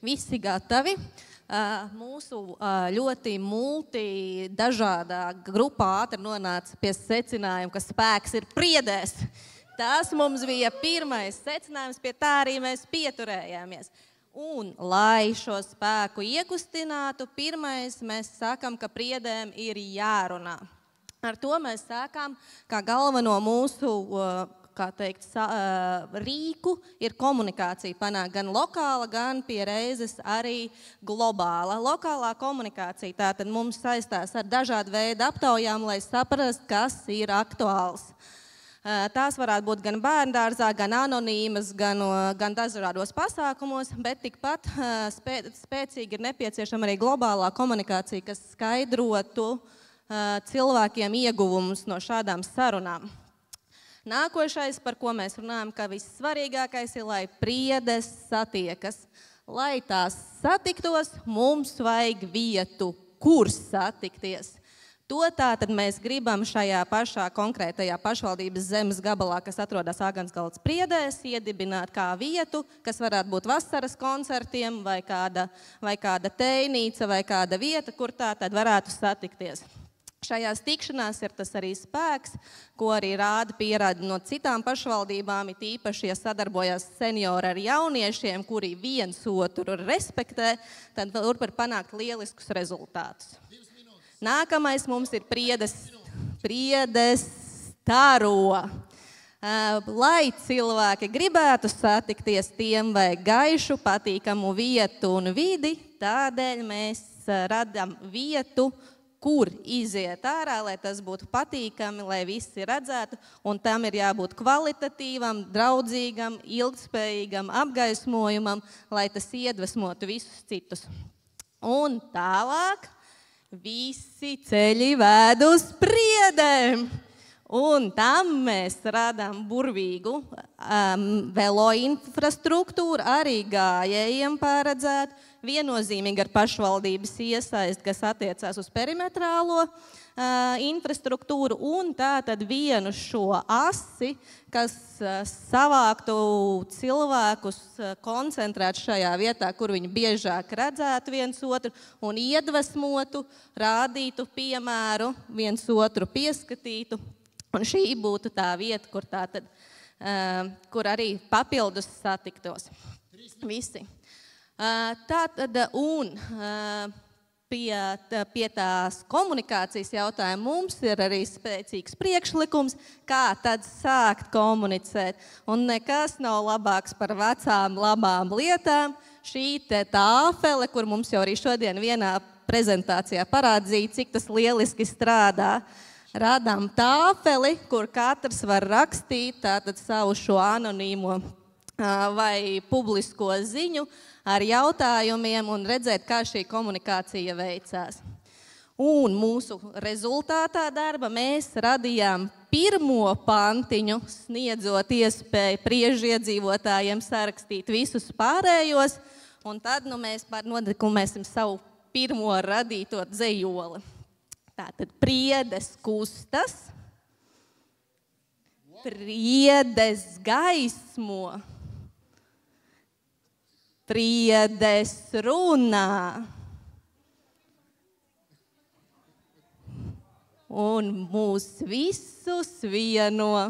Visi gatavi. Mūsu ļoti dažādā grupā ātri nonāca pie secinājuma, ka spēks ir priedēs. Tas mums bija pirmais secinājums, pie tā arī mēs pieturējāmies. Un, lai šo spēku iekustinātu, pirmais mēs sakam, ka priedēm ir jārunā. Ar to mēs sākām, kā galveno mūsu rīku ir komunikācija panākt gan lokāla, gan pie reizes arī globāla. Lokālā komunikācija tātad mums saistās ar dažādu veidu aptaujām, lai saprastu, kas ir aktuāls. Tās varētu būt gan bērndārzā, gan anonīmas, gan dažādos pasākumos, bet tikpat spēcīgi ir nepieciešama arī globālā komunikācija, kas skaidrotu cilvēkiem ieguvumus no šādām sarunām. Nākošais, par ko mēs runājam, ka vissvarīgākais ir, lai priedes satiekas. Lai tās satiktos, mums vajag vietu, kur satikties. To tātad mēs gribam šajā pašā konkrētajā pašvaldības zemes gabalā, kas atrodas Āgensgalds priedēs, iedibināt kā vietu, kas varētu būt vasaras koncertiem, vai kāda teinīca, vai kāda vieta, kur tātad varētu satikties. Šajās tikšanās ir tas arī spēks, ko arī rāda pierādi no citām pašvaldībām, it īpaši, ja sadarbojas seniori ar jauniešiem, kuri viens otru respektē, tad var panākt lieliskus rezultātus. Nākamais mums ir priedes staro. Lai cilvēki gribētu satikties, tiem vajag gaišu, patīkamu vietu un vidi, tādēļ mēs radam vietu, kur iziet ārā, lai tas būtu patīkami, lai visi redzētu, un tam ir jābūt kvalitatīvam, draudzīgam, ilgtspējīgam apgaismojumam, lai tas iedvesmotu visus citus. Un tālāk visi ceļi ved uz priedēm. Un tam mēs radām burvīgu velo infrastruktūru, arī gājējiem paredzētu, viennozīmīgi ar pašvaldības iesaisti, kas attiecās uz perimetrālo infrastruktūru, un tātad vienu šo asi, kas savāktu cilvēkus koncentrēt šajā vietā, kur viņi biežāk redzētu viens otru un iedvesmotu, rādītu piemēru, viens otru pieskatītu. Un šī būtu tā vieta, kur arī papildus satiktos visi. Tātad, un pie tās komunikācijas jautājuma mums ir arī spēcīgs priekšlikums, kā tad sākt komunicēt. Un nekas nav labāks par vecām labām lietām. Šī tāfele, kur mums jau arī šodien vienā prezentācijā parādīja, cik tas lieliski strādā. Radām tāfeli, kur katrs var rakstīt tātad savu šo anonīmo vai publisko ziņu ar jautājumiem un redzēt, kā šī komunikācija veicās. Un mūsu rezultātā darba mēs radījām pirmo pantiņu, sniedzot iespēju priežiedzīvotājiem sarakstīt visus pārējos, un tad mēs nodekumēsim savu pirmo radīto dzejoli. Tātad priedes kustas, priedes gaismo, priedes runā un mūs visus vieno